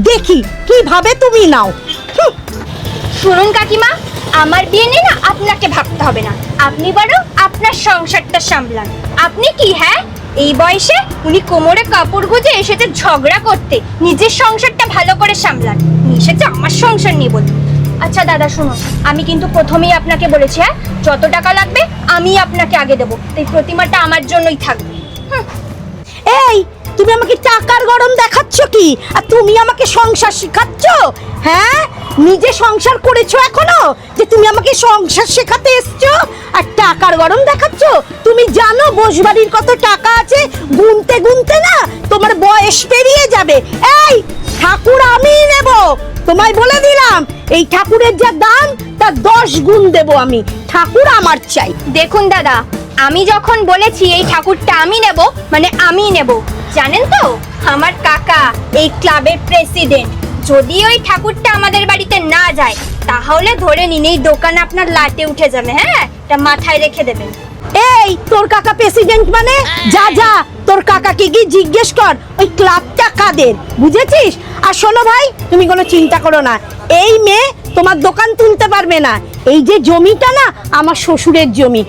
দেখি কিভাবে তুমি নাও। শুনুন কাকিমা, আমার বিয়ে নিয়ে না আপনাকে ভাবতে হবে না, আপনি বরং আপনার সংসারটা সামলান। আপনি কি হ্যাঁ, এই বয়সে উনি কোমরে কাপড় গুঁজে এসেছে ঝগড়া করতে, নিজের সংসারটা ভালো করে সামলান, এসেছে আমার সংসার নিয়ে বলতে। আচ্ছা দাদা শুনুন, আমি কিন্তু প্রথমেই আপনাকে বলেছি হ্যাঁ, যত টাকা লাগবে আমি আপনাকে আগে দেবো, এই প্রতিমাটা আমার জন্যই থাকবে। এই তুমি আমাকে টাকার গরম দেখাচ্ছ কি, আর তুমি আমাকে সংসার শেখাচ্ছ? হ্যাঁ, নিজে সংসার করেছো এখনো যে তুমি আমাকে সংসার শেখাতে এসছো আর টাকার গরম দেখাচ্ছ? তুমি জানো বসবাড়ির কত টাকা আছে, গুনতে গুনতে না তোমার বয়স পেরিয়ে যাবে। এই ঠাকুর আমি নেব, তোমায় বলে দিলাম, এই ঠাকুরের যা দাম তার 10 গুণ দেব আমি। ঠাকুর আমার চাই। দেখুন দাদা, আমি যখন বলেছি এই ঠাকুরটা আমি নেব, মানে আমি নেব, জানেন তো আমার কাকা এই ক্লাবের প্রেসিডেন্ট। যদি ওই ঠাকুরটা আমাদের বাড়িতে না যায় তাহলে ধরে নিন এই দোকান আপনার লাটে উঠে যাবে। হ্যাঁ, এটা মাথায় রেখে দেবেন। এই তোর কাকা প্রেসিডেন্ট মানে? যা যা তোর কাকাকে গিয়ে জিজ্ঞেস কর ওই ক্লাবটা কাদের, বুঝেছিস? আর শোনো ভাই, তুমি কোনো চিন্তা করো না, এই মেয়ে তোমার দোকান তুলতে পারবে না। এই যে জমিটা না আমার শ্বশুরের জমি,